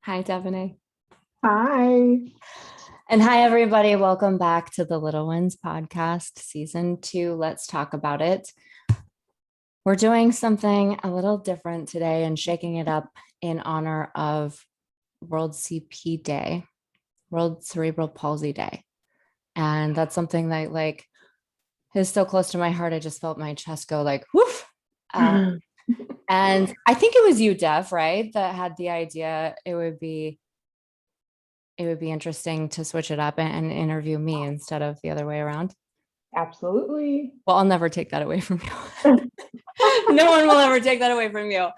Hi, Devonee. Hi. And hi, everybody. Welcome back to the LittleWins podcast, season 2. Let's talk about it. We're doing something a little different today and shaking it up in honor of World CP Day, World Cerebral Palsy Day. And that's something that is so close to my heart. I just felt my chest go like, woof. And I think it was you, Dev, right? That had the idea it would be interesting to switch it up and interview me instead of the other way around. Absolutely. Well, I'll never take that away from you. No one will ever take that away from you.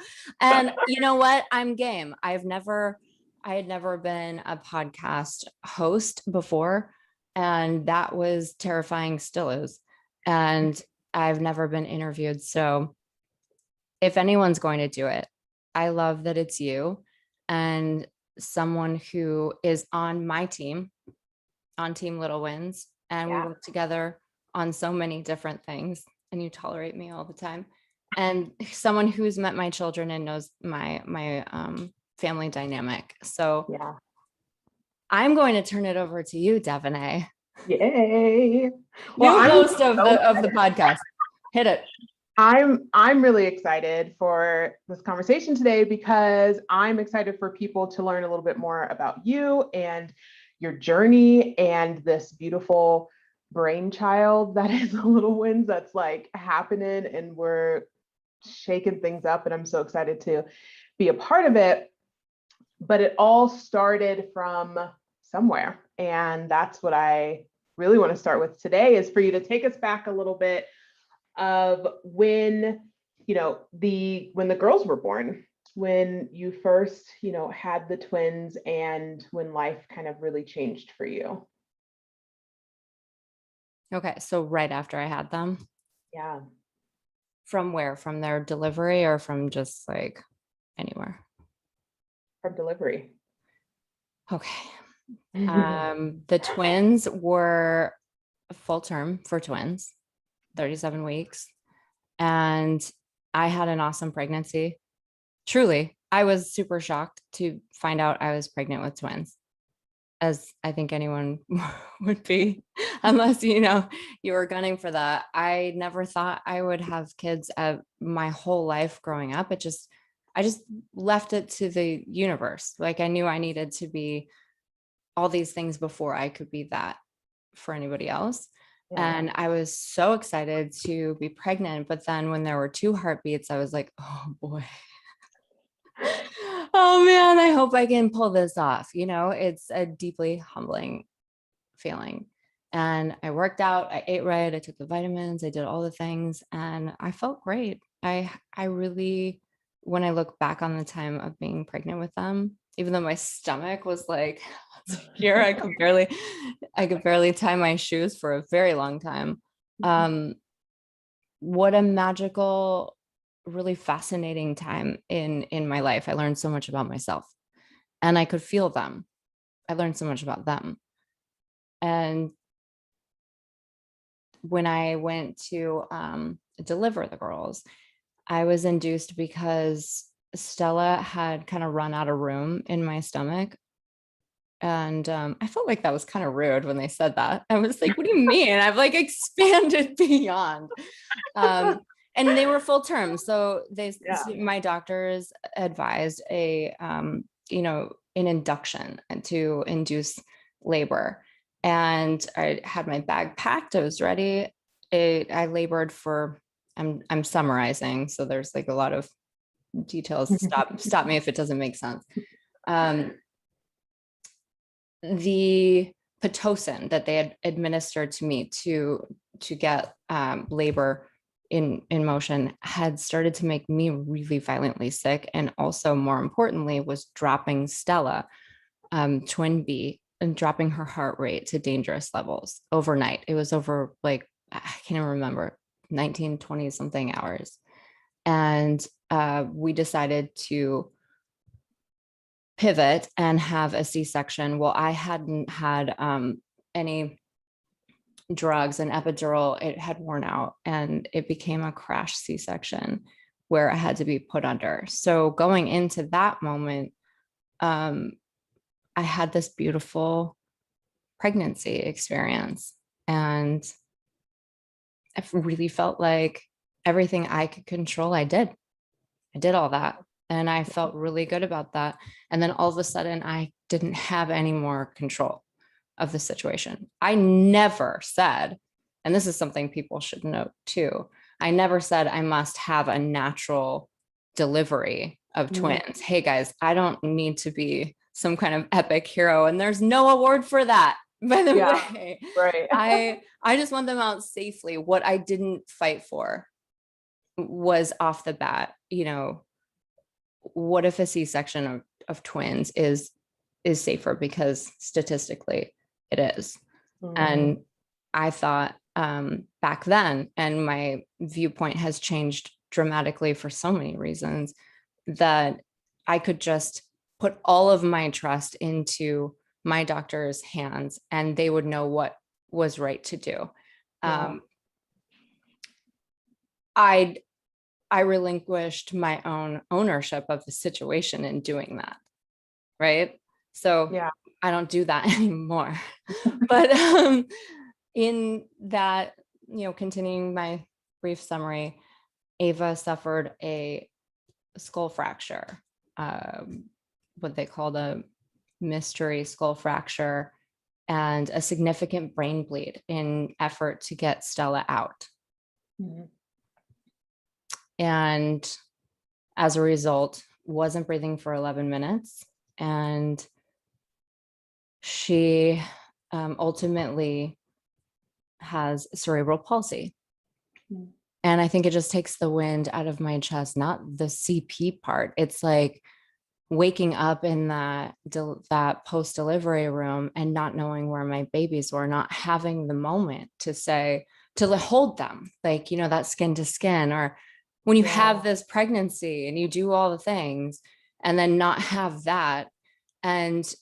And you know what? I'm game. I had never been a podcast host before, and that was terrifying, still is. And I've never been interviewed. So if anyone's going to do it, I love that it's you and someone who is on my team, on Team LittleWins, and we Yeah. work together on so many different things, and you tolerate me all the time. And someone who's met my children and knows my family dynamic. So Yeah. I'm going to turn it over to you, Devonee. Yay. Well, New host of the podcast. Hit it. I'm really excited for this conversation today because I'm excited for people to learn a little bit more about you and your journey and this beautiful brainchild that is the LittleWins that's like happening, and we're shaking things up, and I'm so excited to be a part of it. But it all started from somewhere, and that's what I really want to start with today, is for you to take us back a little bit of when when the girls were born, when you first had the twins, and when life kind of really changed for you. Okay, so right after I had them. Yeah. From where? From their delivery or from just like anywhere? From delivery. Okay. The twins were full term for twins, 37 weeks. And I had an awesome pregnancy. Truly, I was super shocked to find out I was pregnant with twins, as I think anyone would be, unless you were gunning for that. I never thought I would have kids my whole life growing up. I just left it to the universe. Like I knew I needed to be all these things before I could be that for anybody else. Yeah. And I was so excited to be pregnant. But then when there were two heartbeats, I was like, oh boy. Oh man, I hope I can pull this off. It's a deeply humbling feeling. And I worked out, I ate right, I took the vitamins, I did all the things, and I felt great. I really, when I look back on the time of being pregnant with them, even though my stomach was like here, I could barely tie my shoes for a very long time. What a magical, really fascinating time in my life. I learned so much about myself, and I could feel them. I learned so much about them. And when I went to deliver the girls, I was induced because Stella had kind of run out of room in my stomach. And I felt like that was kind of rude when they said that. I was like, what do you mean? I've like expanded beyond. And they were full term. So my doctors advised an induction to induce labor. And I had my bag packed. I was ready. I labored for, I'm summarizing. So there's like a lot of details. Stop me if it doesn't make sense. The Pitocin that they had administered to me to get labor in motion had started to make me really violently sick, and also more importantly was dropping Stella, twin B, and dropping her heart rate to dangerous levels overnight. It was over like, I can't even remember, 19, 20 something hours. And we decided to pivot and have a C-section. Well, I hadn't had any drugs, and epidural, it had worn out, and it became a crash C-section where I had to be put under. So going into that moment, I had this beautiful pregnancy experience, and I really felt like everything I could control, I did all that. And I felt really good about that. And then all of a sudden, I didn't have any more control of the situation. I never said, and this is something people should note too, I never said I must have a natural delivery of twins. Hey guys, I don't need to be some kind of epic hero, and there's no award for that, by the way. Right. I just want them out safely. What I didn't fight for was off the bat, what if a C-section of twins is safer, because statistically it is. And I thought back then, and my viewpoint has changed dramatically for so many reasons, that I could just put all of my trust into my doctor's hands and they would know what was right to do. I relinquished my own ownership of the situation in doing that. Right. So I don't do that anymore. But in that, continuing my brief summary, Ava suffered a skull fracture, what they call the mystery skull fracture, and a significant brain bleed in effort to get Stella out. And as a result, wasn't breathing for 11 minutes. And she ultimately has cerebral palsy. And I think it just takes the wind out of my chest, not the CP part. It's like waking up in that post-delivery room and not knowing where my babies were, not having the moment to hold them, like, that skin to skin, or when you have this pregnancy and you do all the things and then not have that, and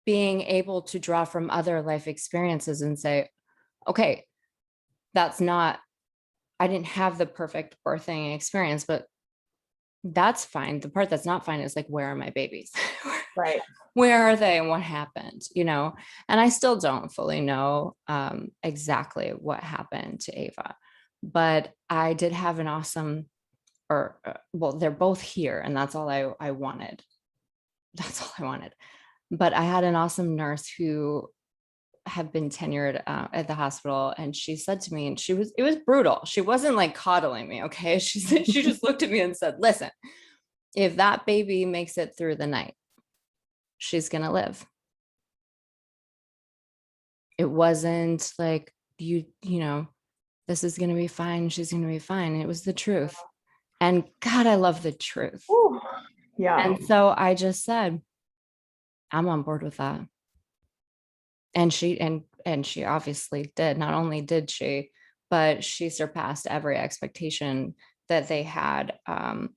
being able to draw from other life experiences and say, okay, I didn't have the perfect birthing experience, but that's fine. The part that's not fine is like, where are my babies? Right. Where are they and what happened? And I still don't fully know exactly what happened to Ava, but I did have an awesome, they're both here, and that's all I wanted. That's all I wanted. But I had an awesome nurse who had been tenured at the hospital, and she said to me, and it was brutal. She wasn't like coddling me. Okay. She just looked at me and said, listen, if that baby makes it through the night, she's going to live. It wasn't like, this is going to be fine. She's going to be fine. It was the truth. And God, I love the truth. Ooh, yeah. And so I just said, I'm on board with that. And she obviously did. Not only did she, but she surpassed every expectation that they had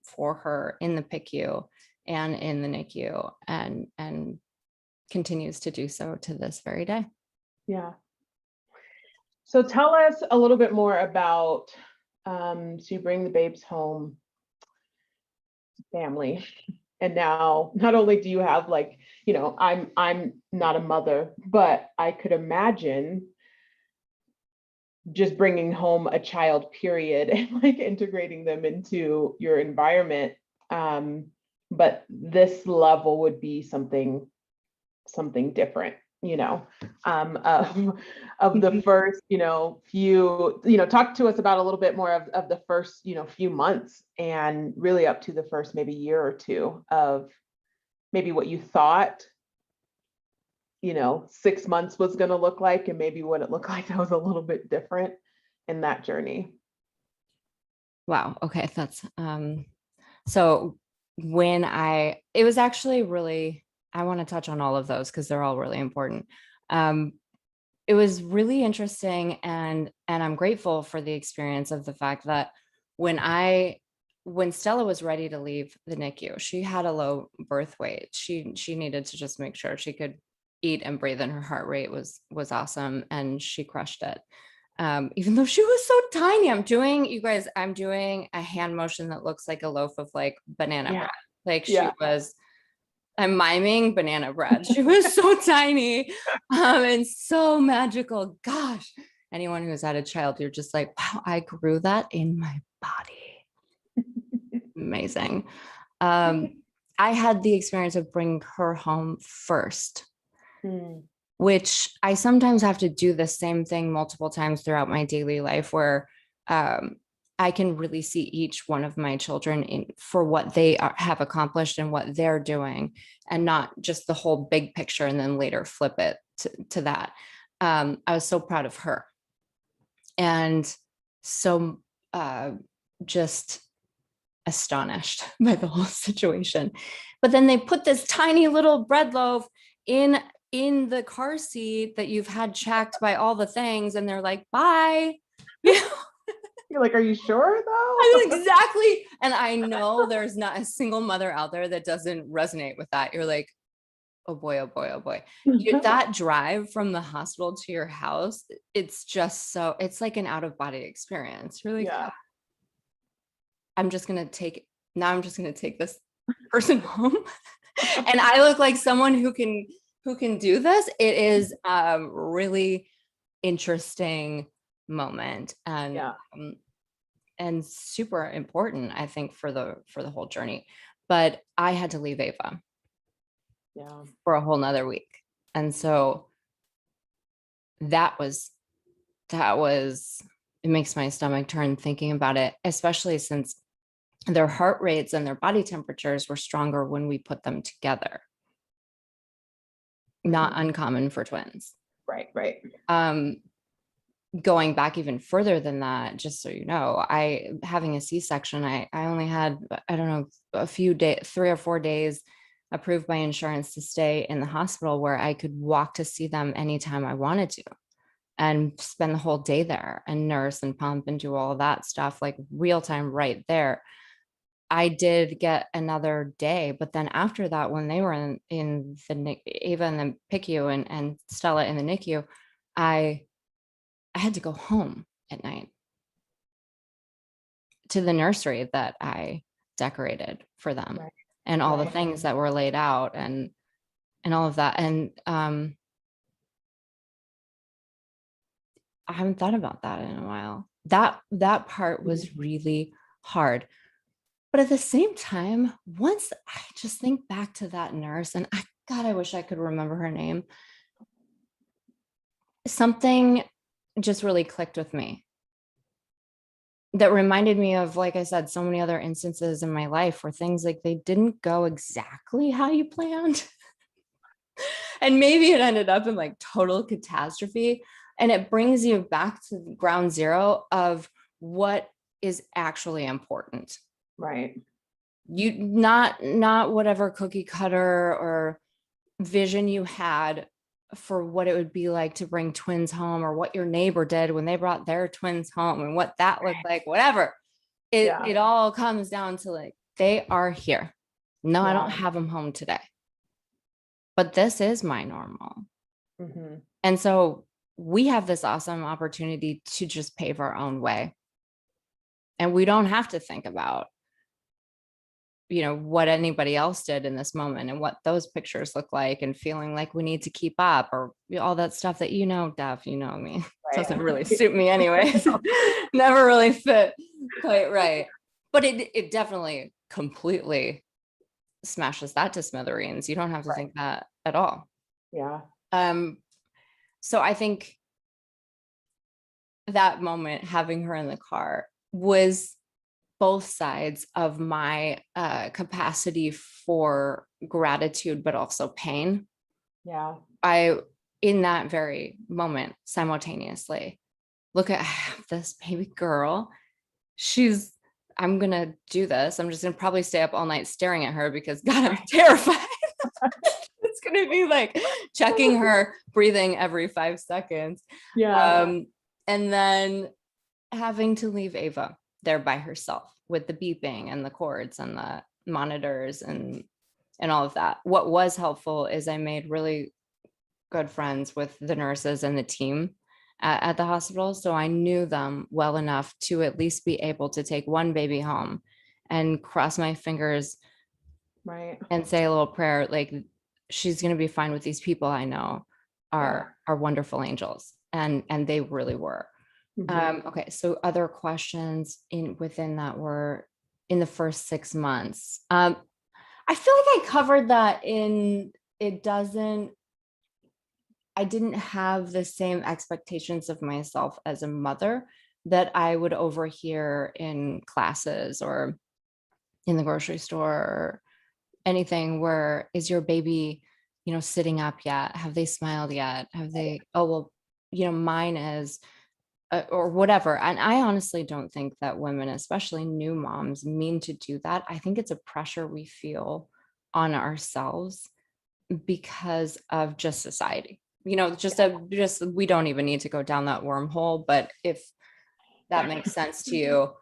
for her in the PICU and in the NICU, and continues to do so to this very day. Yeah. So tell us a little bit more about, so you bring the babes home, family, and now not only do you have I'm not a mother, but I could imagine just bringing home a child, period, and integrating them into your environment. But this level would be something different, of the first, few, talk to us about a little bit more of the first, few months, and really up to the first maybe year or two of maybe what you thought, 6 months was going to look like, and maybe what it looked like that was a little bit different in that journey. Wow. Okay. That's, so it was actually really, I want to touch on all of those because they're all really important. It was really interesting, and I'm grateful for the experience of the fact that when Stella was ready to leave the NICU, she had a low birth weight. She needed to just make sure she could eat and breathe, and her heart rate was awesome, and she crushed it. Even though she was so tiny. I'm doing a hand motion that looks like a loaf of banana bread. She was I'm miming banana bread. She was so tiny and so magical. Gosh, anyone who's had a child, you're just like, wow, I grew that in my body. Amazing. I had the experience of bringing her home first, which I sometimes have to do the same thing multiple times throughout my daily life, where I can really see each one of my children for what they have accomplished and what they're doing, and not just the whole big picture and then later flip it to that. I was so proud of her, and so just astonished by the whole situation. But then they put this tiny little bread loaf in the car seat that you've had checked by all the things, and they're like, bye. You're like, are you sure though? Exactly. And I know there's not a single mother out there that doesn't resonate with that. You're like, oh boy, oh boy, oh boy. That drive from the hospital to your house, it's just so, it's like an out of body experience. You're like, Yeah. I'm just going to take this person home. And I look like someone who can do this. It is a really interesting moment, and super important, I think, for the whole journey. But I had to leave Ava for a whole nother week. And so that was, it makes my stomach turn thinking about it, especially since their heart rates and their body temperatures were stronger when we put them together. Not uncommon for twins. Right. Going back even further than that, just so you know, having a C-section, I only had, I don't know, a few days, 3 or 4 days approved by insurance to stay in the hospital, where I could walk to see them anytime I wanted to and spend the whole day there and nurse and pump and do all of that stuff, like real time right there. I did get another day, but then after that, when they were in the Ava in the PICU and Stella in the NICU, I had to go home at night to the nursery that I decorated for them, and all the things that were laid out and all of that. And I haven't thought about that in a while. That part was really hard. But at the same time, once I just think back to that nurse, and I wish I could remember her name. Something just really clicked with me that reminded me of, like I said, so many other instances in my life where things like they didn't go exactly how you planned. And maybe it ended up in like total catastrophe. And it brings you back to ground zero of what is actually important. Right. You not whatever cookie cutter or vision you had for what it would be like to bring twins home, or what your neighbor did when they brought their twins home and what that looked like, whatever. It all comes down to like, they are here. No, I don't have them home today, but this is my normal. And so we have this awesome opportunity to just pave our own way. And we don't have to think about, what anybody else did in this moment and what those pictures look like and feeling like we need to keep up, or all that stuff that, Dev, me, doesn't really suit me anyways. Never really fit quite right. But it definitely completely smashes that to smithereens. You don't have to think that at all. Yeah. So I think that moment, having her in the car, was both sides of my capacity for gratitude, but also pain. Yeah. In that very moment, simultaneously, look at this baby girl. I'm going to do this. I'm just going to probably stay up all night staring at her because God, I'm terrified. It's going to be like checking her breathing every 5 seconds. Yeah. And then having to leave Ava there by herself with the beeping and the cords and the monitors and all of that. What was helpful is I made really good friends with the nurses and the team at the hospital. So I knew them well enough to at least be able to take one baby home and cross my fingers Right. and say a little prayer, like she's going to be fine with these people I know are wonderful angels, and they really were. Okay, so other questions within that were in the first 6 months. I feel like I covered that in it doesn't I didn't have the same expectations of myself as a mother that I would overhear in classes or in the grocery store or anything. Where is your baby, sitting up yet? Have they smiled yet? Have they, oh, well, mine is, or whatever. And I honestly don't think that women, especially new moms, mean to do that. I think it's a pressure we feel on ourselves because of just society. Just we don't even need to go down that wormhole, but if that makes sense to you,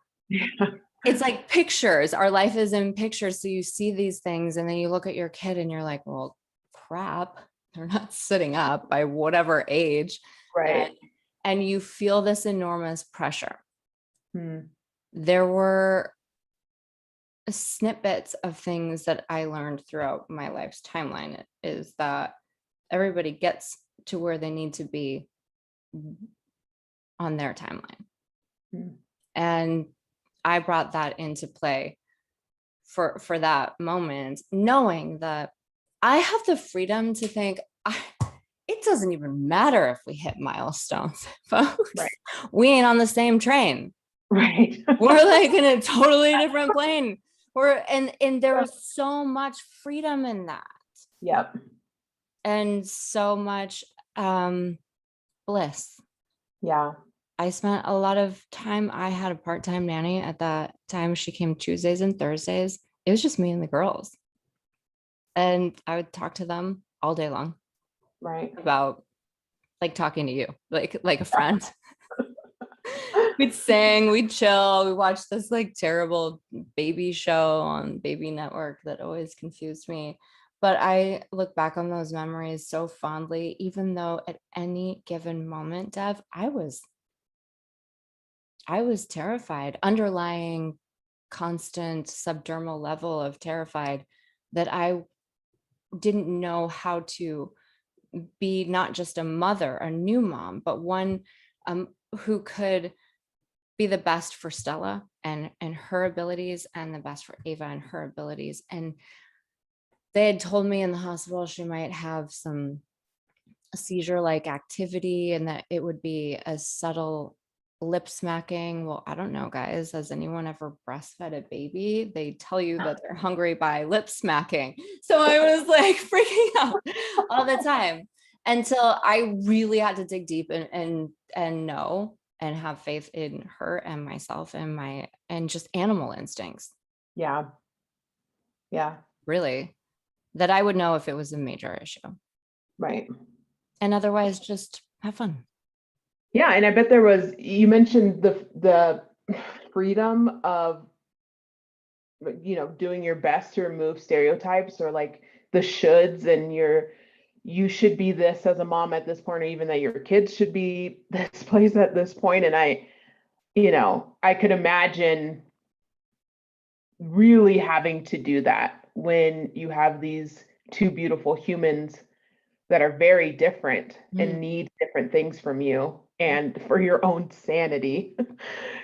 it's like pictures. Our life is in pictures. So you see these things and then you look at your kid and you're like, well, crap, they're not sitting up by whatever age. Right. And you feel this enormous pressure. Hmm. There were snippets of things that I learned throughout my life's timeline is that everybody gets to where they need to be on their timeline. And I brought that into play for that moment, knowing that I have the freedom to think it doesn't even matter if we hit milestones, folks. Right. We ain't on the same train. Right. We're like in a totally different plane. And there's so much freedom in that. Yep. And so much bliss. Yeah. I spent a lot of time. I had a part-time nanny at that time. She came Tuesdays and Thursdays. It was just me and the girls. And I would talk to them all day long. Right. About like talking to you, like a friend. We'd sing, we'd chill, we watched this like terrible baby show on Baby Network that always confused me. But I look back on those memories so fondly, even though at any given moment, Dev, I was terrified, underlying constant subdermal level of terrified, that I didn't know how to be not just a mother, a new mom, but one who could be the best for Stella and her abilities, and the best for Ava and her abilities. And they had told me in the hospital she might have some seizure-like activity and that it would be a subtle lip smacking. Well, I don't know, guys. Has anyone ever breastfed a baby? They tell you that they're hungry by lip smacking. So I was like freaking out all the time until I really had to dig deep and know and have faith in her and myself and just animal instincts. Yeah. Yeah. Really, that I would know if it was a major issue. Right. And otherwise, just have fun. Yeah, and I bet you mentioned the freedom of doing your best to remove stereotypes or like the shoulds, and you should be this as a mom at this point, or even that your kids should be this place at this point. And I could imagine really having to do that when you have these two beautiful humans that are very different and need different things from you, and for your own sanity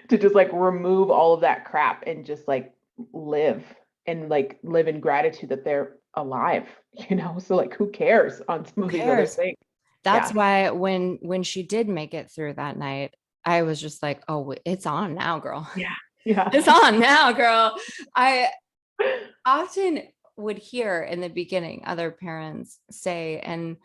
to just like remove all of that crap and just like live in gratitude that they're alive, so like who cares on some of these other things. That's why when she did make it through that night, I was just like, oh, it's on now, girl. Yeah. It's on now, girl. I often would hear in the beginning other parents say, and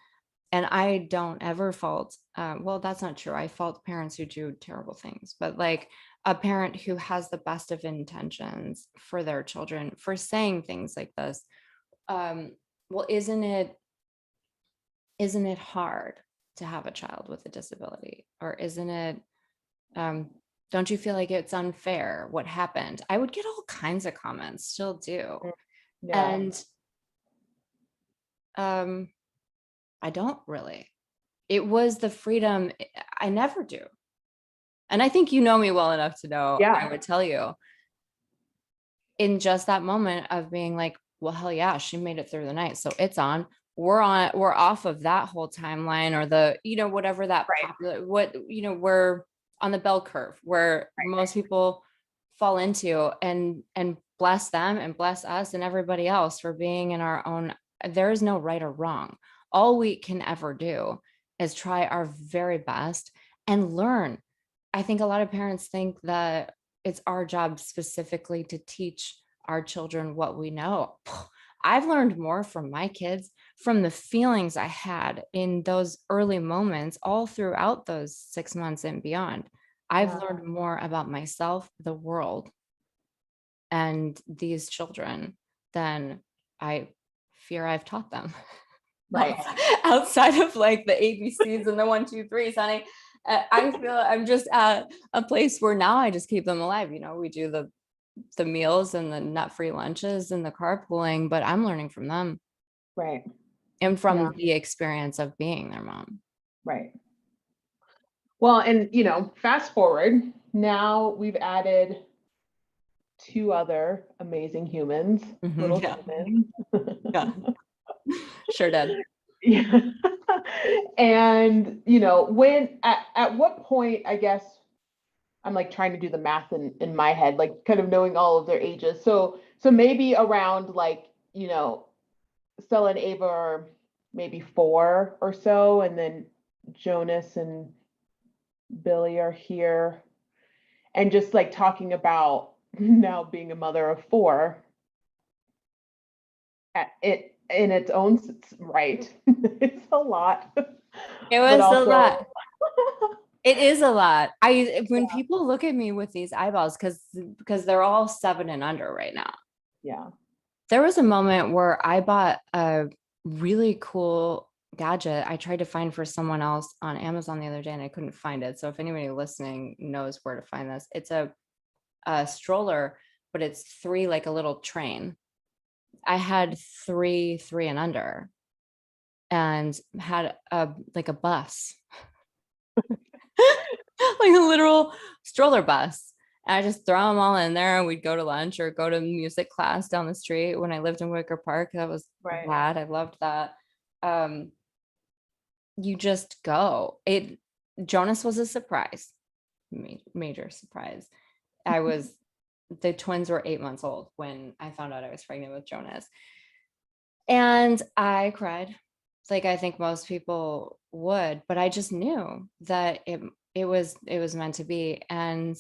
I don't ever fault, well, that's not true. I fault parents who do terrible things, but like a parent who has the best of intentions for their children for saying things like this. Well, isn't it hard to have a child with a disability? Or isn't it, don't you feel like it's unfair what happened? I would get all kinds of comments, still do. Yeah. And I don't really. It was the freedom. I never do. And I think you know me well enough to know I would tell you in just that moment of being like, well, hell yeah, she made it through the night. So it's on. We're off of that whole timeline, or the, whatever that Right. popular, we're on the bell curve where most people fall into, and bless them and bless us and everybody else for being in our own. There is no right or wrong. All we can ever do is try our very best and learn. I think a lot of parents think that it's our job specifically to teach our children what we know. I've learned more from my kids, from the feelings I had in those early moments, all throughout those 6 months and beyond. I've learned more about myself, the world, and these children than I fear I've taught them. Right. Outside of like the ABCs and the 1, 2, 3s, honey. I feel I'm just at a place where now I just keep them alive. We do the meals and the nut-free lunches and the carpooling, but I'm learning from them Right. and from the experience of being their mom. Right. Well, and fast forward, now we've added 2 other amazing humans, little humans. Yeah. Sure did. Yeah. And when at what point, I guess I'm like trying to do the math in my head, like kind of knowing all of their ages. So maybe around like, Stella and Ava are maybe 4 or so, and then Jonas and Billy are here. And just like talking about now being a mother of 4, it in its own right. It's a lot. It was a lot. It is a lot. When people look at me with these eyeballs, because they're all 7 and under right now. Yeah. There was a moment where I bought a really cool gadget I tried to find for someone else on Amazon the other day, and I couldn't find it. So if anybody listening knows where to find this, it's a stroller, but it's 3, like a little train. I had 3 and under, and had like a bus, like a literal stroller bus. And I just throw them all in there, and we'd go to lunch or go to music class down the street when I lived in Wicker Park. That was rad. I loved that. You just go. Jonas was a surprise, major surprise. The twins were 8 months old when I found out I was pregnant with Jonas. And I cried, like I think most people would, but I just knew that it was meant to be. And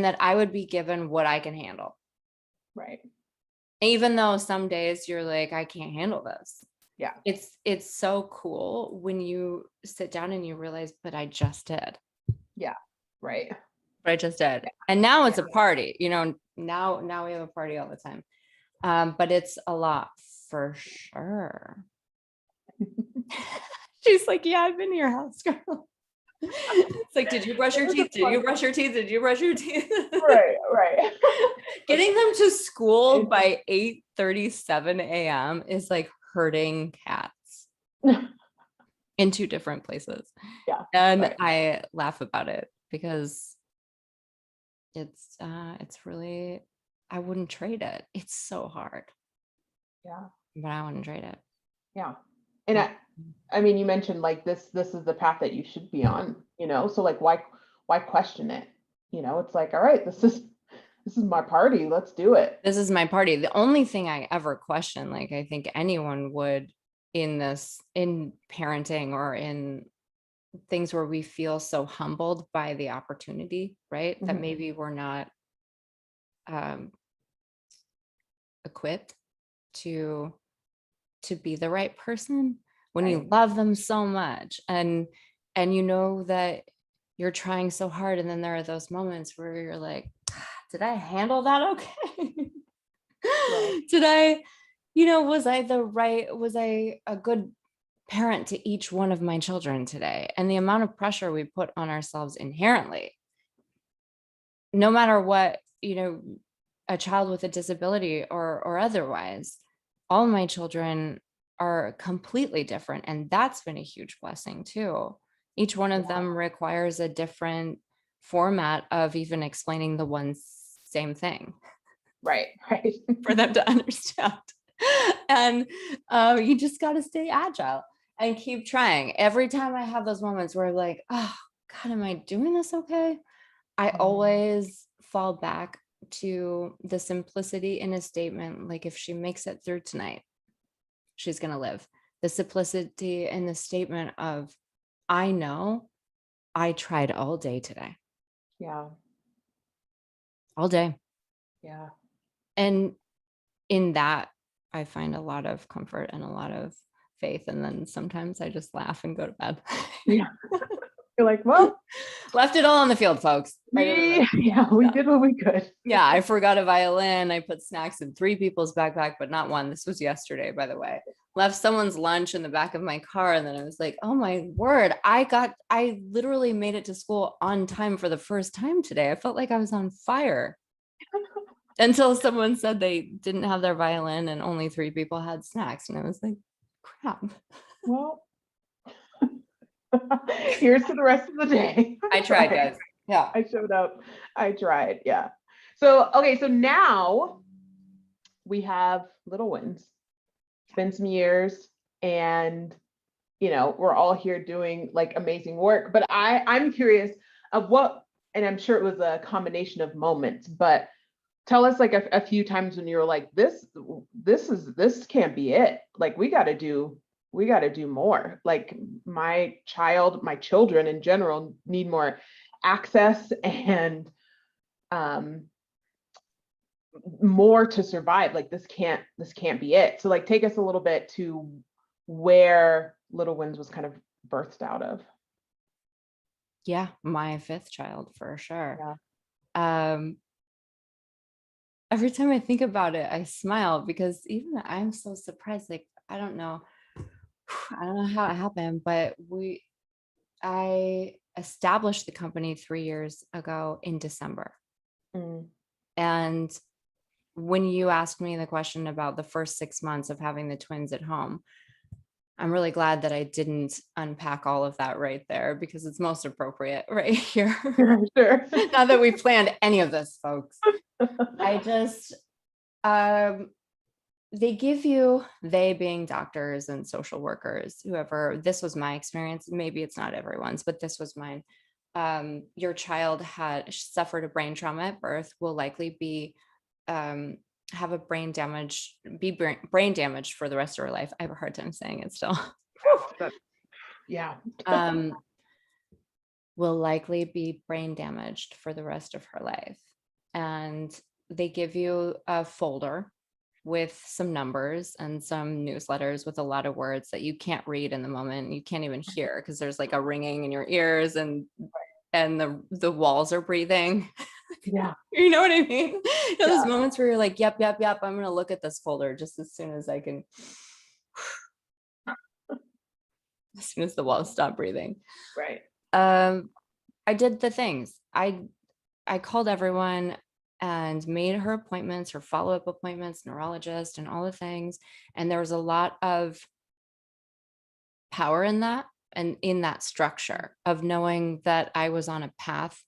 that I would be given what I can handle. Right. Even though some days you're like, I can't handle this. Yeah. It's so cool when you sit down and you realize, but I just did. Yeah. Right. But I just did. And now it's a party, now we have a party all the time. But it's a lot for sure. She's like, yeah, I've been to your house, girl. It's like, did you brush your teeth? Did you brush your teeth? Did you brush your teeth? Right. Getting them to school by 8:37 a.m. is like herding cats in 2 different places. Yeah. And I laugh about it because it's really, I wouldn't trade it. It's so hard. Yeah. But I wouldn't trade it. Yeah. And I mean, you mentioned like this is the path that you should be on, so like why question it? It's like, all right, this is my party. Let's do it. This is my party. The only thing I ever question, like I think anyone would in parenting or in things where we feel so humbled by the opportunity, right? That maybe we're not equipped to be the right person when you love them so much, and that you're trying so hard, and then there are those moments where you're like, did I handle that okay? Did I, was I a good parent to each one of my children today? And the amount of pressure we put on ourselves inherently, no matter what, a child with a disability or otherwise, all my children are completely different. And that's been a huge blessing too. Each one of them requires a different format of even explaining the one same thing. Right. For them to understand. And you just got to stay agile and keep trying. Every time I have those moments where I'm like, oh God, am I doing this okay? I always fall back to the simplicity in a statement. Like, if she makes it through tonight, she's going to live. The simplicity in the statement of, I know I tried all day today. Yeah. All day. Yeah. And in that, I find a lot of comfort and a lot of faith. And then sometimes I just laugh and go to bed. Yeah. You're like, well, left it all on the field, folks. we did what we could. Yeah, I forgot a violin. I put snacks in 3 people's backpack, but not one. This was yesterday, by the way. Left someone's lunch in the back of my car. And then I was like, oh my word, I literally made it to school on time for the first time today. I felt like I was on fire until someone said they didn't have their violin and only 3 people had snacks. And I was like, crap. Well, here's to the rest of the day. I tried, guys. Yeah. I showed up. I tried. Yeah. So, okay. So now we have LittleWins. It's been some years and, we're all here doing like amazing work, but I'm curious of what, and I'm sure it was a combination of moments, but tell us like a few times when you were like, this can't be it. Like, we got to do more. Like, my children in general need more access and more to survive. Like, this can't be it. So like, take us a little bit to where LittleWins was kind of birthed out of. Yeah, my 5th child for sure. Yeah. Every time I think about it, I smile because even I'm so surprised. Like, I don't know how it happened, but I established the company 3 years ago in December. And when you asked me the question about the first 6 months of having the twins at home, I'm really glad that I didn't unpack all of that right there, because it's most appropriate right here. Sure. Not that we planned any of this, folks. I just, they give you, they being doctors and social workers, whoever, this was my experience. Maybe it's not everyone's, but this was mine. Your child had suffered a brain trauma at birth, will likely be, have a brain damage, brain damaged for the rest of her life. I have a hard time saying it still. Yeah. Will likely be brain damaged for the rest of her life. And they give you a folder with some numbers and some newsletters with a lot of words that you can't read in the moment. You can't even hear because there's like a ringing in your ears and the walls are breathing. Yeah. You know what I mean? Those moments where you're like, yep, I'm going to look at this folder just as soon as I can. As soon as the walls stop breathing. Right. I did the things. I called everyone and made her appointments, her follow-up appointments, neurologist and all the things. And there was a lot of power in that and in that structure of knowing that I was on a path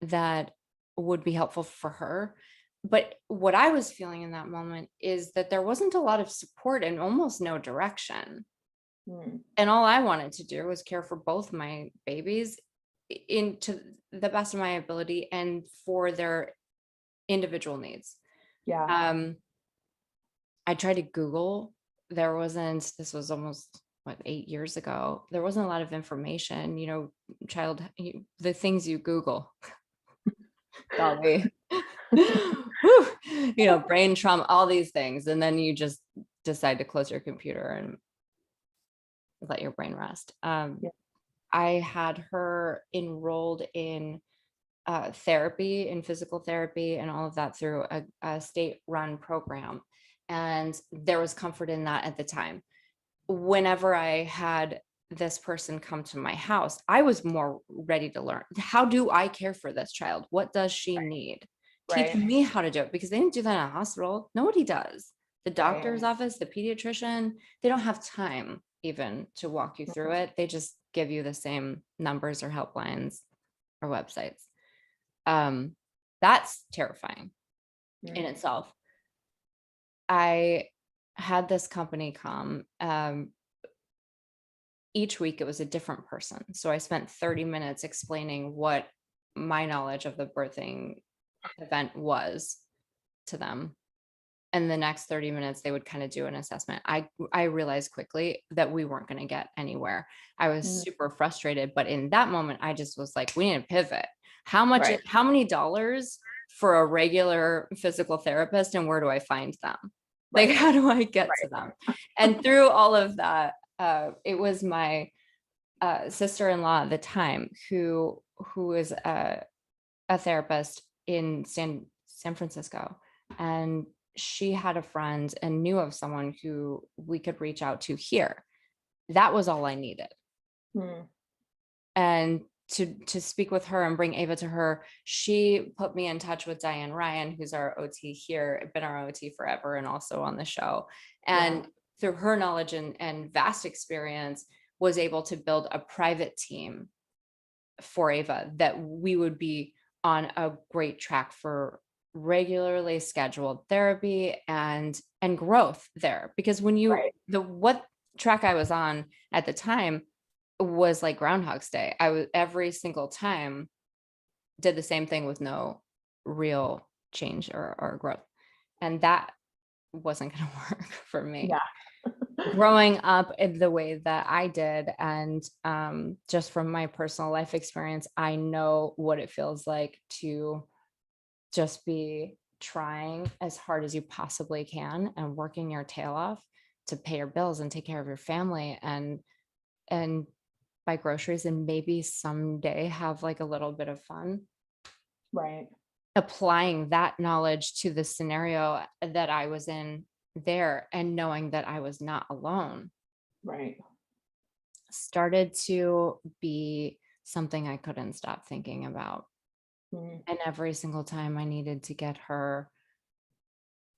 that would be helpful for her. But what I was feeling in that moment is that there wasn't a lot of support and almost no direction. And all I wanted to do was care for both my babies to the best of my ability and for their individual needs. Yeah. I tried to Google. This was almost 8 years ago. There wasn't a lot of information, the things you Google. Golly. Brain trauma, all these things. And then you just decide to close your computer and let your brain rest. I had her enrolled in therapy, in physical therapy and all of that through a state-run program. And there was comfort in that at the time. Whenever I had this person come to my house, I was more ready to learn. How do I care for this child? What does she need? Teach me how to do it, because they didn't do that in a hospital. Nobody does. The doctor's office, the pediatrician, they don't have time even to walk you through it. They just give you the same numbers or helplines or websites. That's terrifying in itself. I had this company come. Each week it was a different person. So I spent 30 minutes explaining what my knowledge of the birthing event was to them. And the next 30 minutes, they would kind of do an assessment. I realized quickly that we weren't going to get anywhere. I was Mm. super frustrated, but in that moment, I just was like, we need to pivot. How much, Right. how many dollars for a regular physical therapist, and where do I find them? Like, Right. how do I get to Right. them? And through all of that, it was my sister-in-law at the time who is a therapist in San Francisco, and she had a friend and knew of someone who we could reach out to here. That was all I needed. Mm. And to speak with her and bring Ava to her, she put me in touch with Diane Ryan, who's our OT here, been our OT forever and also on the show. And through her knowledge and vast experience, was able to build a private team for Ava that we would be on a great track for regularly scheduled therapy and growth there. Because when you Right. what track I was on at the time was like Groundhog's Day. I was every single time did the same thing with no real change or growth. And that wasn't going to work for me. Yeah. Growing up in the way that I did, and just from my personal life experience, I know what it feels like to just be trying as hard as you possibly can and working your tail off to pay your bills and take care of your family and buy groceries and maybe someday have like a little bit of fun. Right. Applying that knowledge to the scenario that I was in there and knowing that I was not alone Right. started to be something I couldn't stop thinking about. Mm. And every single time I needed to get her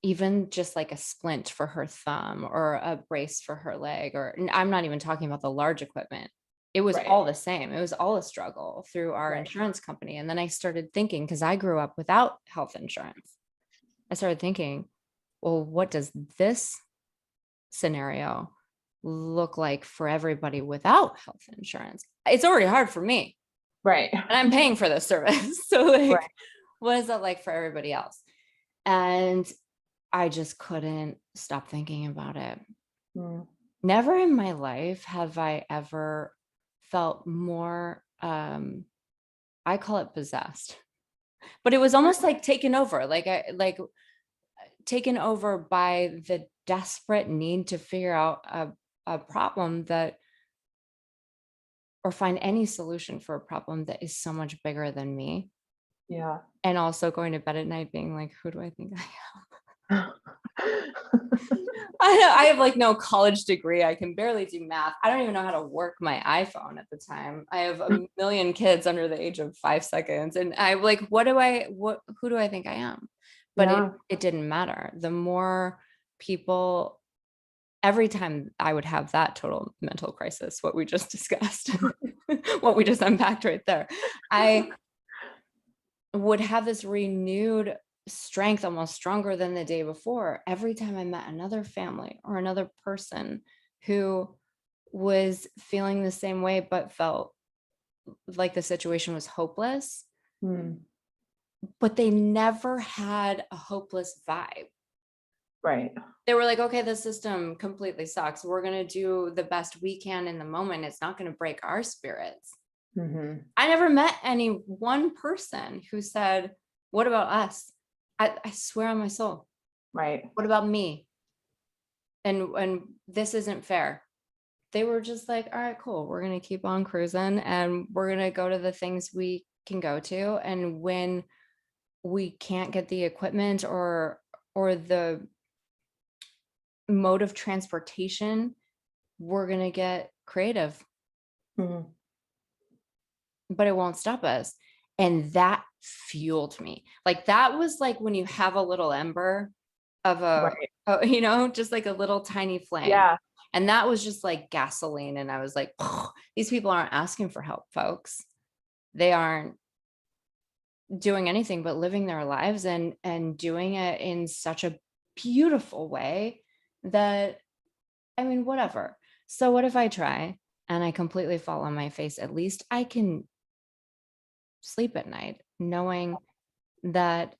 even just like a splint for her thumb or a brace for her leg, or I'm not even talking about the large equipment. It was Right. all the same. It was all a struggle through our Right. insurance company. And then I started thinking, because I grew up without health insurance, I started thinking, well, what does this scenario look like for everybody without health insurance? It's already hard for me, Right. and I'm paying for this service. So like, Right. what is that like for everybody else? And I just couldn't stop thinking about it. Mm. Never in my life have I ever felt more, I call it possessed, but it was almost like taken over, like taken over by the desperate need to figure out a problem that, or find any solution for a problem that is so much bigger than me. Yeah. And also going to bed at night being like, who do I think I am? I have like no college degree. I can barely do math. I don't even know how to work my iPhone at the time. I have a million kids under the age of 5 seconds. And I'm like, who do I think I am? But Yeah. it didn't matter. The more people, every time I would have that total mental crisis, what we just discussed, what we just unpacked right there, I would have this renewed strength, almost stronger than the day before, every time I met another family or another person who was feeling the same way, but felt like the situation was hopeless, Mm. but they never had a hopeless vibe. Right. They were like, okay, the system completely sucks. We're going to do the best we can in the moment. It's not going to break our spirits. Mm-hmm. I never met any one person who said, what about us? I swear on my soul. Right. What about me? And this isn't fair. They were just like, all right, cool. We're going to keep on cruising and we're going to go to the things we can go to. And when we can't get the equipment or the mode of transportation, we're going to get creative, Mm. but it won't stop us. And that fueled me. Like that was like when you have a little ember of just like a little tiny flame. Yeah. And that was just like gasoline. And I was like, oh, these people aren't asking for help, folks. They aren't doing anything but living their lives and doing it in such a beautiful way that, I mean, whatever. So what if I try and I completely fall on my face? At least I can sleep at night knowing that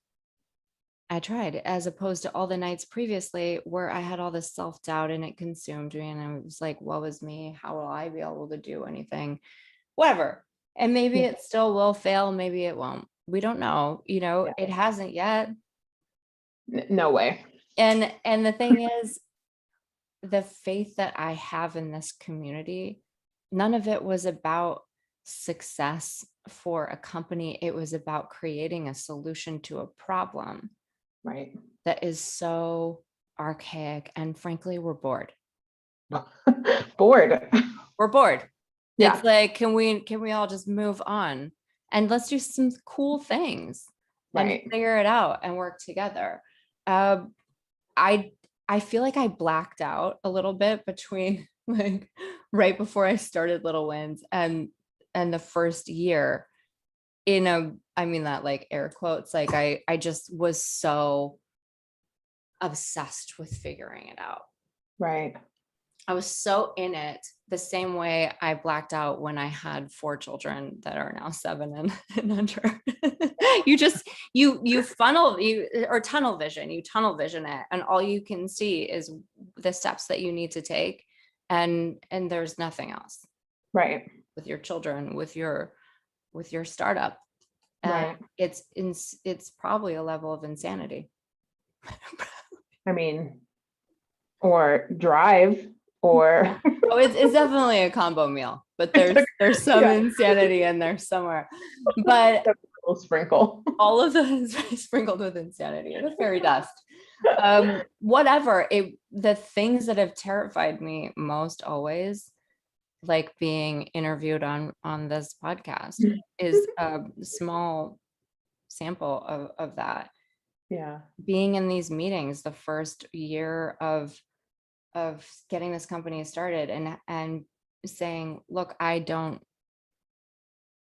I tried, as opposed to all the nights previously where I had all this self-doubt and it consumed me. And I was like, woe is me. How will I be able to do anything? Whatever. And maybe it still will fail. Maybe it won't. We don't know. Yeah. It hasn't yet. No way. And the thing is, the faith that I have in this community, none of it was about success for a company. It was about creating a solution to a problem Right. that is so archaic. And frankly, we're bored. Bored. We're bored. Yeah. It's like, can we all just move on and let's do some cool things and Right. figure it out and work together. I feel like I blacked out a little bit between like right before I started LittleWins and the first year I mean that like air quotes, like I just was so obsessed with figuring it out. Right. I was so in it, the same way I blacked out when I had 4 children that are now 7 and under. you funnel or tunnel vision, you tunnel vision it, and all you can see is the steps that you need to take, and there's nothing else. Right. With your children, with your startup, Right. it's probably a level of insanity. I mean, or drive, or Oh, it's definitely a combo meal, but there's some insanity in there somewhere. But a little sprinkle. all of those sprinkled with insanity, the fairy dust. Whatever. The things that have terrified me most always, like being interviewed on this podcast, is a small sample of that. Yeah. Being in these meetings the first year of getting this company started and saying, look, I don't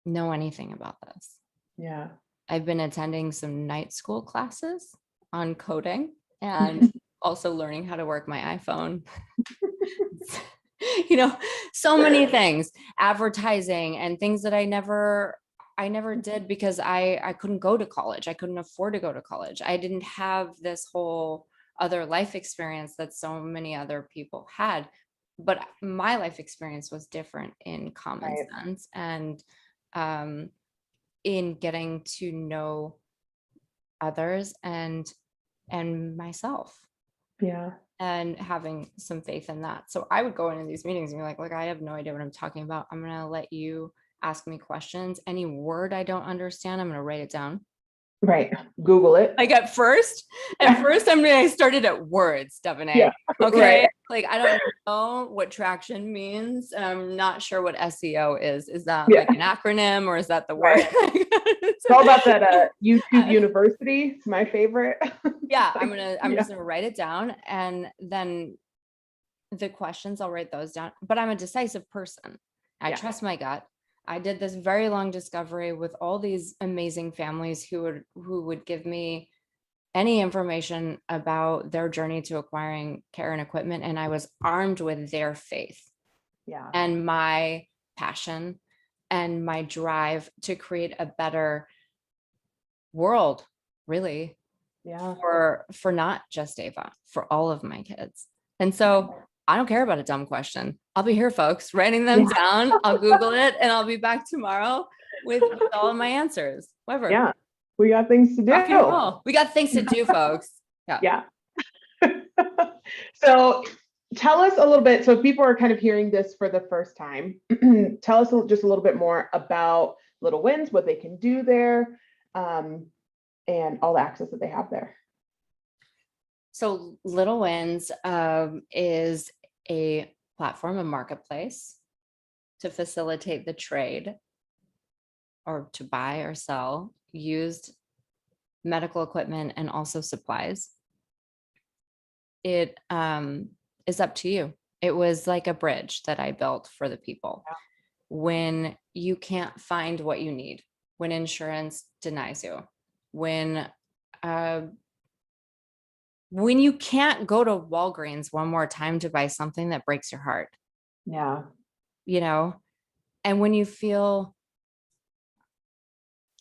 know anything about this. Yeah. I've been attending some night school classes on coding and also learning how to work my iPhone. So many things, advertising and things that I never did because I couldn't go to college. I couldn't afford to go to college. I didn't have this whole other life experience that so many other people had. But my life experience was different in common sense and in getting to know others and myself. Yeah. And having some faith in that. So I would go into these meetings and be like, look, I have no idea what I'm talking about. I'm going to let you ask me questions. Any word I don't understand, I'm going to write it down. Right. Google it. Like at first, I started at words, Devonee. Yeah. Okay. Right. Like, I don't know what traction means. And I'm not sure what SEO is. Is that like an acronym or is that the word? It's all about that YouTube University. It's my favorite. Yeah. I'm just gonna write it down, and then the questions, I'll write those down. But I'm a decisive person. I trust my gut. I did this very long discovery with all these amazing families who would give me any information about their journey to acquiring care and equipment. And I was armed with their faith and my passion and my drive to create a better world, really, for not just Ava, for all of my kids. And so I don't care about a dumb question. I'll be here, folks, writing them down. I'll Google it and I'll be back tomorrow with all of my answers. Whatever. Yeah. We got things to do. We got things to do, folks. Yeah. So tell us a little bit. So if people are kind of hearing this for the first time, tell us just a little bit more about LittleWins, what they can do there, and all the access that they have there. So LittleWins is a platform, a marketplace to facilitate the trade or to buy or sell used medical equipment and also supplies. It is up to you. It was like a bridge that I built for the people. When you can't find what you need, when insurance denies you, when when you can't go to Walgreens one more time to buy something that breaks your heart, Yeah. you know, and when you feel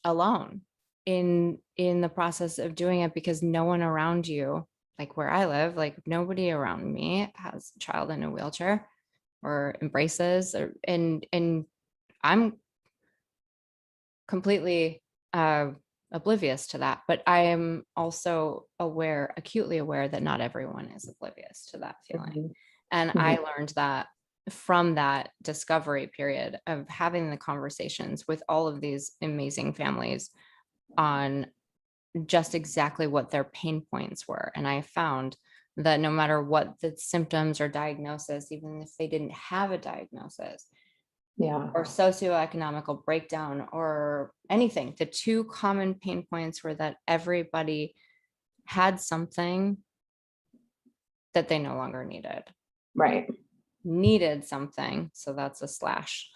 alone in the process of doing it, because no one around you, like where I live, like nobody around me has a child in a wheelchair or embraces, or and I'm completely oblivious to that. But I am also aware, acutely aware, that not everyone is oblivious to that feeling. Mhm. And I Mhm. learned that from that discovery period of having the conversations with all of these amazing families on just exactly what their pain points were. And I found that no matter what the symptoms or diagnosis, even if they didn't have a diagnosis, Yeah. or socioeconomical breakdown or anything, the two common pain points were that everybody had something that they no longer Right. needed something. So that's a slash,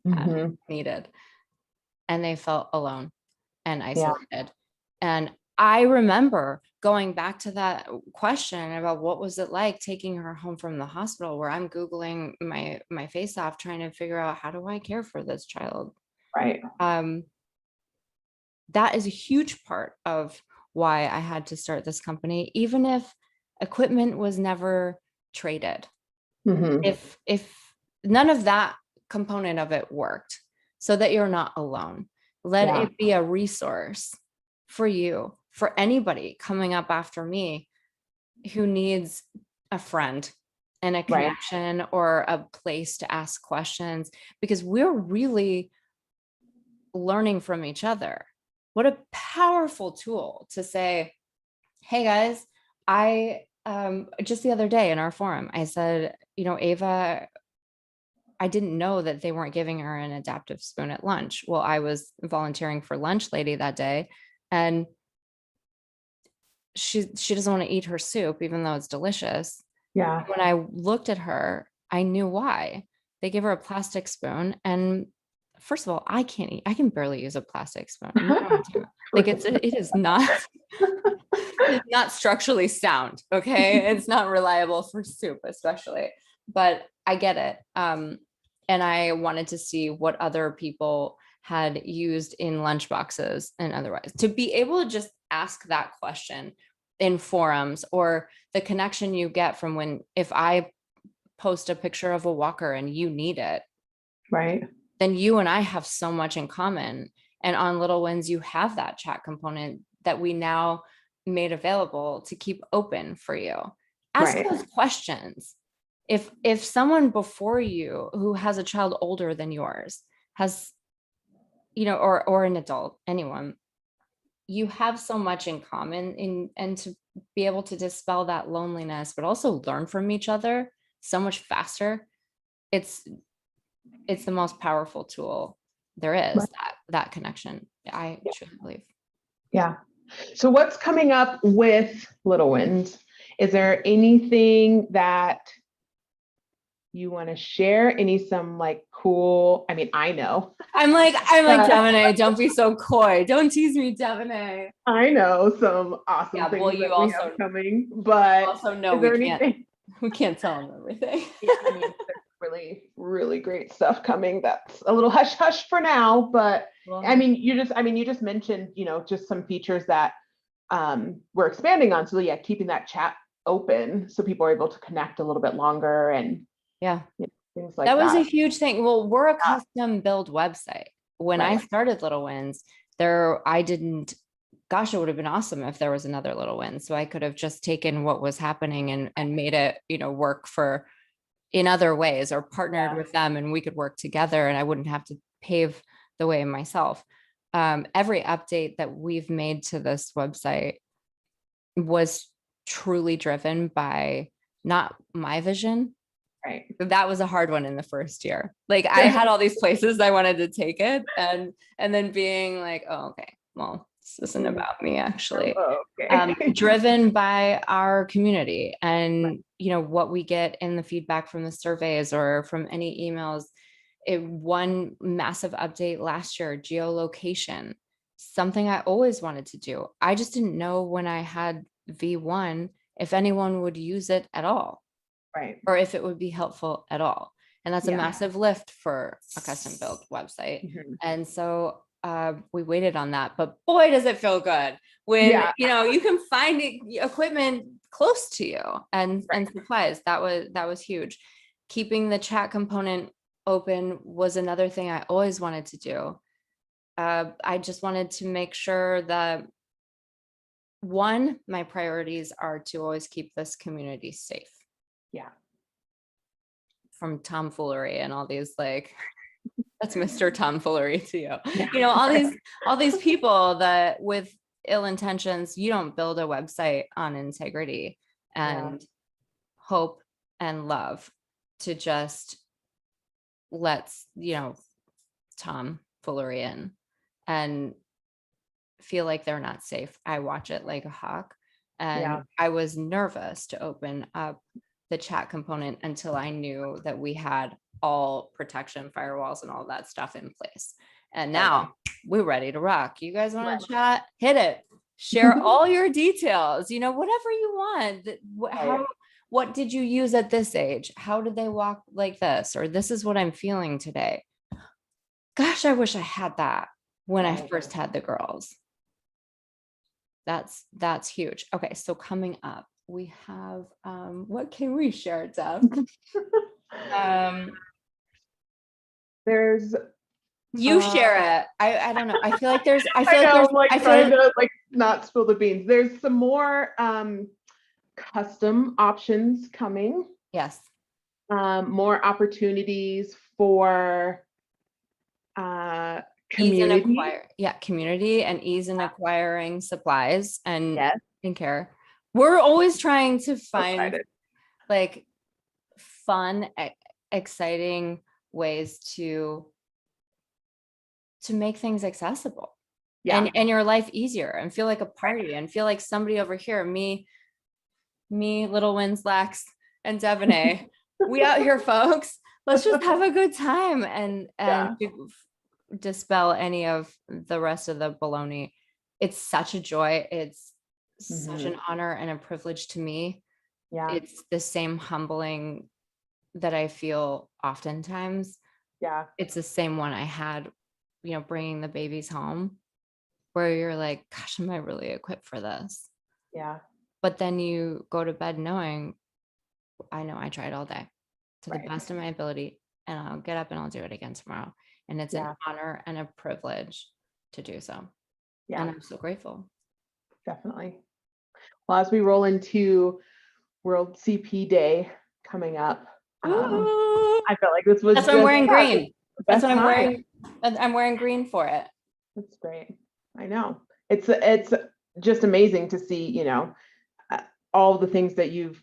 Mhm. needed. And they felt alone and Yeah. isolated. And I remember going back to that question about what was it like taking her home from the hospital, where I'm Googling my face off, trying to figure out, how do I care for this child? Right. That is a huge part of why I had to start this company, even if equipment was never traded. Mhm. If none of that component of it worked, so that you're not alone, let Yeah. it be a resource for you, for anybody coming up after me who needs a friend and a Right. connection or a place to ask questions, because we're really learning from each other. What a powerful tool to say, hey guys, I just the other day in our forum, I said, Ava, I didn't know that they weren't giving her an adaptive spoon at lunch. Well, I was volunteering for lunch lady that day, and she doesn't want to eat her soup, even though it's delicious. Yeah. When I looked at her, I knew why. They give her a plastic spoon, and first of all, I can't eat. I can barely use a plastic spoon. Like it is not it's not structurally sound. Okay, it's not reliable for soup, especially. But I get it. And I wanted to see what other people had used in lunch boxes and otherwise, to be able to just ask that question in forums, or the connection you get from when, if I post a picture of a walker and you need it, Right. then you and I have so much in common. And on Little Wins, you have that chat component that we now made available to keep open for you. Ask Right. those questions. If someone before you who has a child older than yours has, or an adult, anyone, you have so much in common, and to be able to dispel that loneliness, but also learn from each other so much faster. It's the most powerful tool there is, Right. that connection. I truly believe. Yeah. So what's coming up with Little Wins? Is there anything that you want to share? Some like cool, I mean, I know. I'm like, Uh, Devonee, don't be so coy. Don't tease me, Devonee. I know some awesome Yeah, well, things that we have coming, but also know is there anything? we can't tell them everything. Yeah, I mean, there's really, really great stuff coming. That's a little hush hush for now, but I mean, you just mentioned, just some features that we're expanding on. So yeah, keeping that chat open so people are able to connect a little bit longer and Yeah, things like that was a that. huge thing. Well, we're a custom build website. When I Right. started Little Wins, I didn't, gosh, it would have been awesome if there was another Little Win. So I could have just taken what was happening and made it, work for in other ways, or partnered with them, and we could work together, and I wouldn't have to pave the way myself. Every update that we've made to this website was truly driven by not my vision. Right. That was a hard one in the first year. Like, I had all these places I wanted to take it, and then being like, oh, okay, well, this isn't about me, actually. Oh, okay. Driven by our community, and what we get in the feedback from the surveys or from any emails. One massive update last year, geolocation, something I always wanted to do. I just didn't know when I had V1 if anyone would use it at all, Right. or if it would be helpful at all. And that's a Yeah. massive lift for a custom built website. Mhm. And so we waited on that, but boy, does it feel good when, Yeah. you can find equipment close to you and supplies. That was huge. Keeping the chat component open was another thing I always wanted to do. I just wanted to make sure that, one, my priorities are to always keep this community safe Yeah. from tomfoolery and all these, like, that's Mr. Tomfoolery to you. Yeah. All these people that with ill intentions, you don't build a website on integrity and hope and love to just let, tomfoolery in and feel like they're not safe. I watch it like a hawk. And I was nervous to open up the chat component until I knew that we had all protection firewalls and all that stuff in place. And now we're ready to rock. You guys want to chat? Hit it. Share all your details, whatever you want. What did you use at this age? How did they walk like this? Or this is what I'm feeling today. Gosh, I wish I had that when I first had the girls. That's huge. Okay, so coming up, we have what can we share, Deb? There's you share it. I don't know. I feel like there's trying to not spill the beans. There's some more custom options coming. Yes. More opportunities for community. Community and ease in acquiring supplies and care. We're always trying to find like fun, exciting ways to make things accessible and your life easier and feel like a party and feel like somebody over here, me, LittleWins, Lex, and Devonee, we out here, folks. Let's just have a good time and dispel any of the rest of the baloney. It's such a joy. It's such an honor and a privilege to me. Yeah. It's the same humbling that I feel oftentimes. Yeah. It's the same one I had, bringing the babies home, where you're like, gosh, am I really equipped for this? Yeah. But then you go to bed knowing, I know I tried all day to the best of my ability, and I'll get up and I'll do it again tomorrow. And it's an honor and a privilege to do so. Yeah. And I'm so grateful. Definitely. Well, as we roll into World CP Day coming up, I felt like this was that's why I'm wearing green. That's what I'm wearing. I'm wearing green for it. That's great. I know. It's just amazing to see, all the things that you've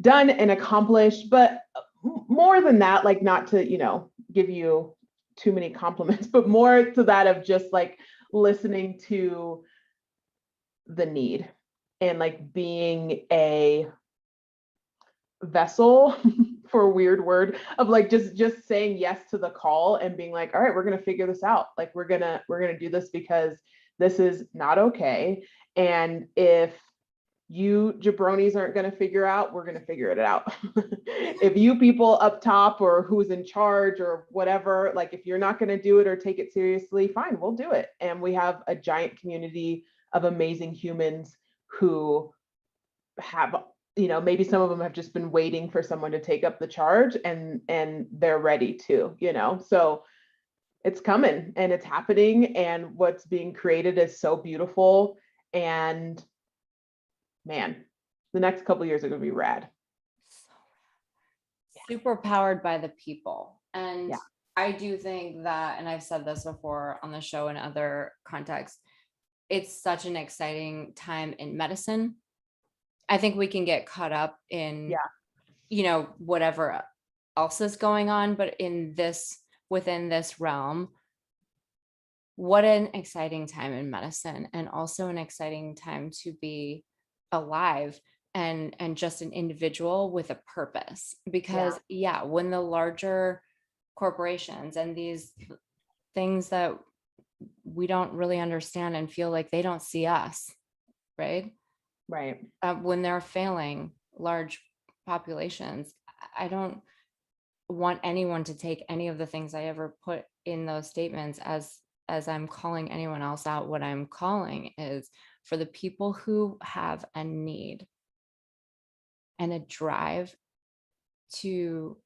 done and accomplished, but more than that, like, not to, give you too many compliments, but more to that of just like listening to the need and like being a vessel for a weird word of like just saying yes to the call and being like, all right, we're going to figure this out. Like we're going to do this because this is not okay. And if you jabronis aren't going to figure out, we're going to figure it out. If you people up top or who's in charge or whatever, like if you're not going to do it or take it seriously, fine, we'll do it. And we have a giant community of amazing humans who have, maybe some of them have just been waiting for someone to take up the charge and they're ready to, so it's coming and it's happening, and what's being created is so beautiful. And man, the next couple of years are going to be rad. Super powered by the people. And I do think that, and I've said this before on the show in other contexts, it's such an exciting time in medicine. I think we can get caught up in, whatever else is going on, but within this realm, what an exciting time in medicine, and also an exciting time to be alive and just an individual with a purpose. Because when the larger corporations and these things that we don't really understand and feel like they don't see us, right? Right. When they're failing large populations. I don't want anyone to take any of the things I ever put in those statements as I'm calling anyone else out. What I'm calling is for the people who have a need and a drive to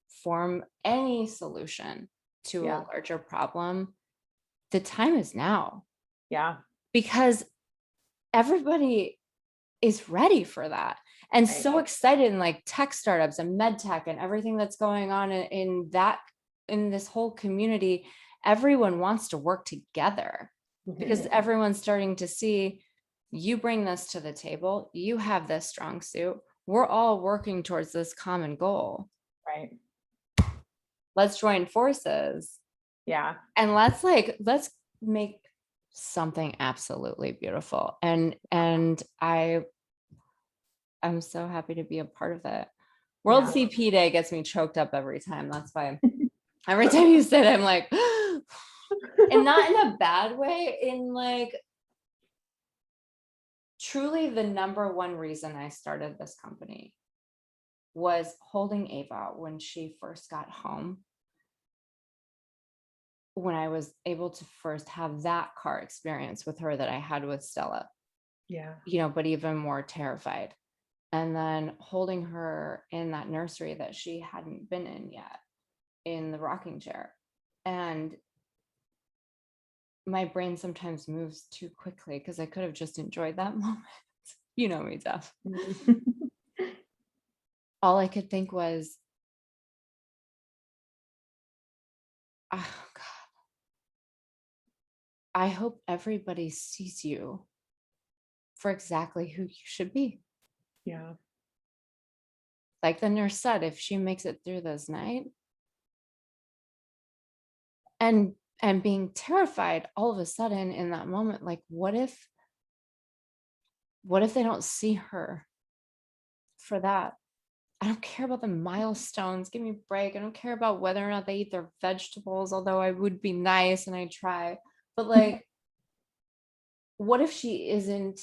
form any solution to a Yeah. larger problem. The time is now, Yeah. because everybody is ready for that and Right. so excited, in like tech startups and med tech and everything that's going on in this whole community. Everyone wants to work together because Mhm. everyone's starting to see, you bring this to the table, you have this strong suit, we're all working towards this common goal. Right. Let's join forces Yeah. and let's make something absolutely beautiful. And I'm so happy to be a part of it. World Yeah. CP Day gets me choked up every time. That's why every time you say it, I'm like, and not in a bad way, in like, truly the number one reason I started this company was holding Ava when she first got home. When I was able to first have that car experience with her that I had with Stella, Yeah. but even more terrified. And then holding her in that nursery that she hadn't been in yet, in the rocking chair. And my brain sometimes moves too quickly because I could have just enjoyed that moment. You know me, Jeff. Mhm. All I could think was, oh God, I hope everybody sees you for exactly who you should be. Yeah. Like the nurse said, if she makes it through this night, and being terrified all of a sudden in that moment, like what if they don't see her for that? I don't care about the milestones. Give me a break. I don't care about whether or not they eat their vegetables, although I would be nice and I try. But like, what if she isn't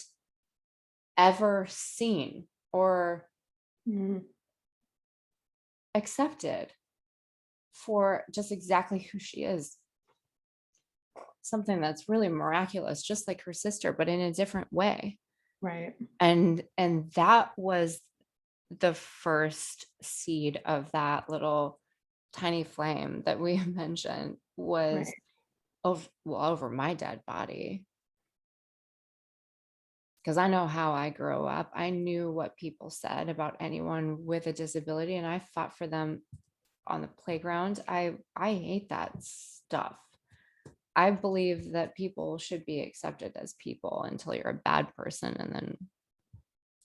ever seen or Mhm. accepted for just exactly who she is? Something that's really miraculous, just like her sister, but in a different way. Right. And that was the first seed of that little tiny flame that we mentioned, was Right. over my dead body. Because I know how I grew up. I knew what people said about anyone with a disability, and I fought for them on the playground. I hate that stuff. I believe that people should be accepted as people until you're a bad person, and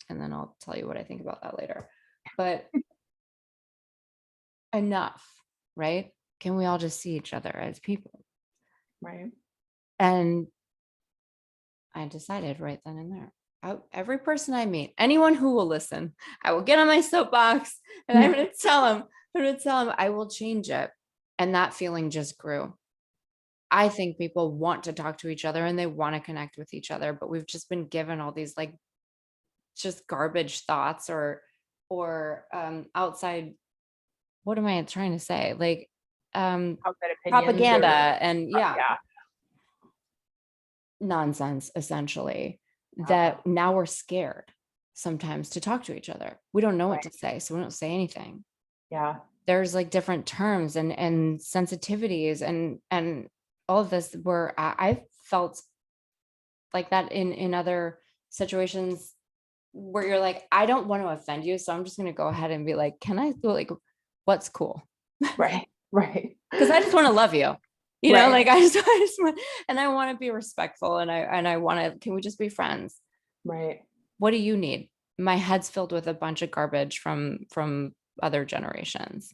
then I'll tell you what I think about that later. But enough, right? Can we all just see each other as people? Right. And I decided right then and there, every person I meet, anyone who will listen, I will get on my soapbox and I'm going to tell them I will change it. And that feeling just grew. I think people want to talk to each other and they want to connect with each other, but we've just been given all these like just garbage thoughts or outside, what am I trying to say? Like Outside opinions propaganda or and yeah. nonsense, essentially, Yeah. that now we're scared sometimes to talk to each other. We don't know what Right. to say, so we don't say anything. Yeah. There's like different terms and sensitivities and all of this, where I felt like that in other situations where you're like, I don't want to offend you, so I'm just going to go ahead and be like, can I do like, what's cool? Right. Right. Because I just want to love you. Right. Like I just want, and I want to be respectful, and I want to, can we just be friends? Right. What do you need? My head's filled with a bunch of garbage from other generations.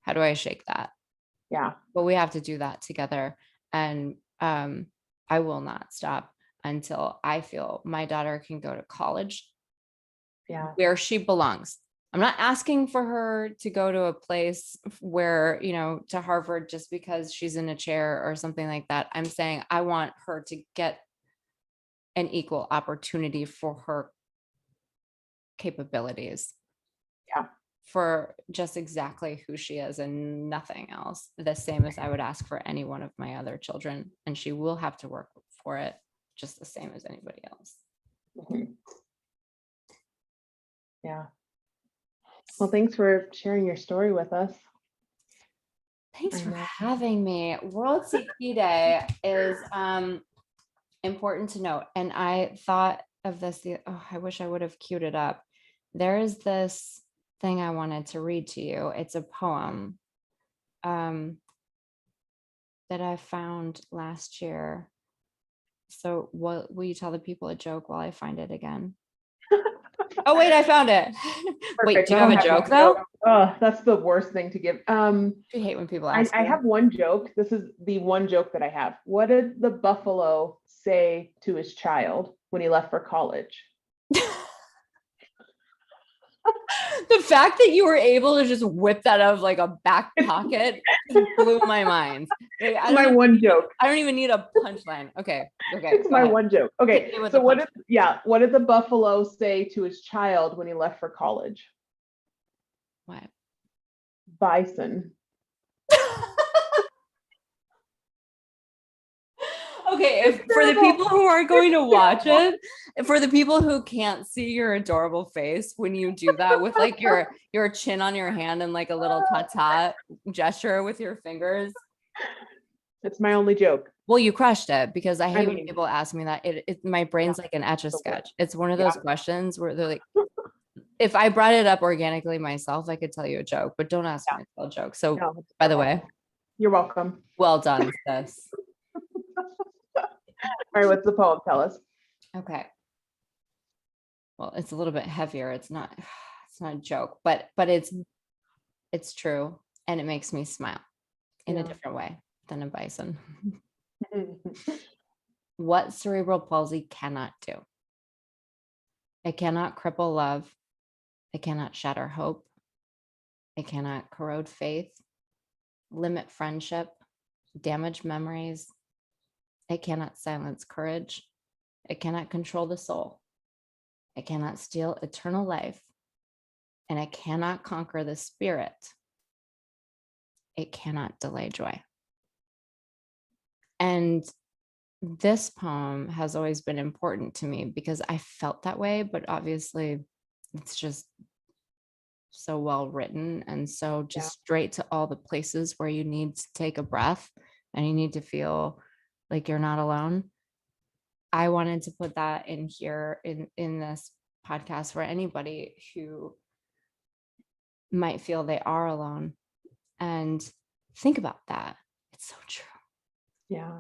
How do I shake that? Yeah. But we have to do that together. And I will not stop until I feel my daughter can go to college Yeah. where she belongs. I'm not asking for her to go to a place where, to Harvard just because she's in a chair or something like that. I'm saying I want her to get an equal opportunity for her capabilities. Yeah. For just exactly who she is and nothing else. The same as I would ask for any one of my other children. And she will have to work for it just the same as anybody else. Mm-hmm. Yeah. Well, thanks for sharing your story with us. Thanks for having me. World CP Day is important to note. And I thought of this, I wish I would have queued it up. There is this thing I wanted to read to you. It's a poem that I found last year. So will you tell the people a joke while I find it again? Oh, wait, I found it. Wait, do you have a joke though? Oh, that's the worst thing to give. I hate when people ask. I have one joke. This is the one joke that I have. What did the buffalo say to his child when he left for college? The fact that you were able to just whip that out of like a back pocket blew my mind. Like, my one joke. I don't even need a punchline. Okay. It's my one joke. Okay. So what did the buffalo say to his child when he left for college? What? Bison. Okay, for the people who are going to watch it, for the people who can't see your adorable face when you do that with like your chin on your hand and like a little ta-ta gesture with your fingers. It's my only joke. Well, you crushed it, because I hate when people ask me that. My brain's like an Etch-a-Sketch. It's one of those questions where they're like, if I brought it up organically myself, I could tell you a joke, but don't ask me to tell a joke. So by the way, you're welcome. Well done, sis. All right, what's the poem? Tell us. Okay. Well, it's a little bit heavier. It's not a joke, but it's true, and it makes me smile in a different way than a bison. What cerebral palsy cannot do. It cannot cripple love. It cannot shatter hope. It cannot corrode faith, limit friendship, damage memories. It cannot silence courage. It cannot control the soul. It cannot steal eternal life. And it cannot conquer the spirit. It cannot delay joy. And this poem has always been important to me because I felt that way, but obviously it's just so well written and so just straight to all the places where you need to take a breath and you need to feel like you're not alone. I wanted to put that in here in this podcast for anybody who might feel they are alone, and think about that. It's so true. Yeah.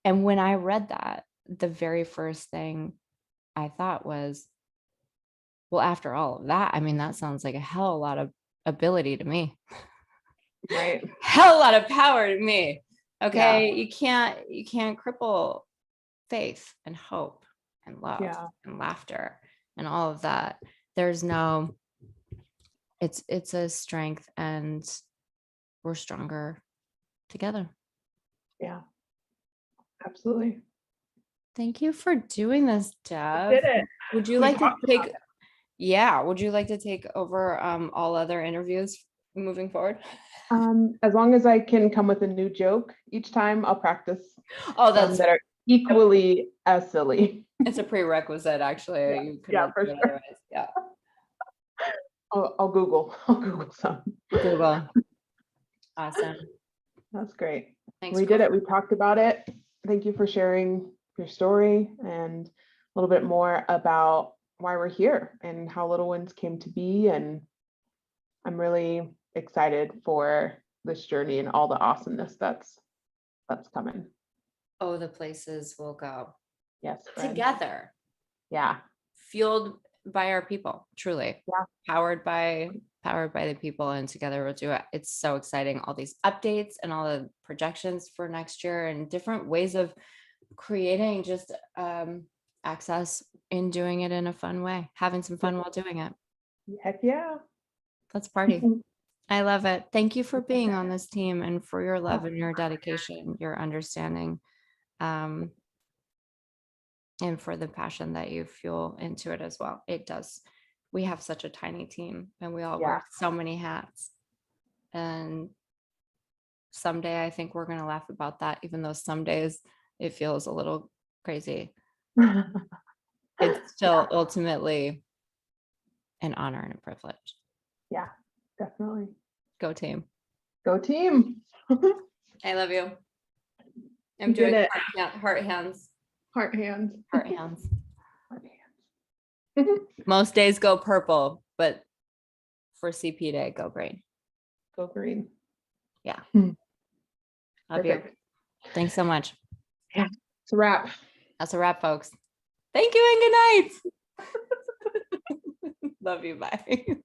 And when I read that, the very first thing I thought was, well, after all of that, I mean, that sounds like a hell of a lot of ability to me. Right. Hell of a lot of power to me. Okay. Yeah. You can't cripple faith and hope and love and laughter and all of that. There's no, it's a strength, and we're stronger together. Yeah, absolutely. Thank you for doing this, Deb. Did it. Would you like to take, would you like to take over all other interviews moving forward? As long as I can come with a new joke each time, I'll practice. Oh, that's that are equally as silly. It's a prerequisite, actually. For sure. Yeah. I'll Google some. Google. Awesome. That's great. Thanks. We did it. We talked about it. Thank you for sharing your story and a little bit more about why we're here and how LittleWins came to be. And I'm really excited for this journey and all the awesomeness that's coming. Oh, the places we'll go. Yes. Together. Yeah. Fueled by our people, truly. Yeah. Powered by the people, and together we'll do it. It's so exciting. All these updates and all the projections for next year and different ways of creating just access in doing it in a fun way, having some fun while doing it. Heck yeah. Let's party. I love it. Thank you for being on this team and for your love and your dedication, your understanding. and for the passion that you fuel into it as well. It does. We have such a tiny team and we all wear so many hats. And someday I think we're going to laugh about that, even though some days it feels a little crazy. It's still ultimately an honor and a privilege. Yeah, definitely. Go team. Go team. I love you. I'm You did doing it. heart hands. Heart hands. Heart hands. Heart hands. Most days go purple, but for CP day, go green. Go green. Yeah. Hmm. Love you. Perfect. Thanks so much. Yeah, it's a wrap. That's a wrap, folks. Thank you and good night. Love you. Bye.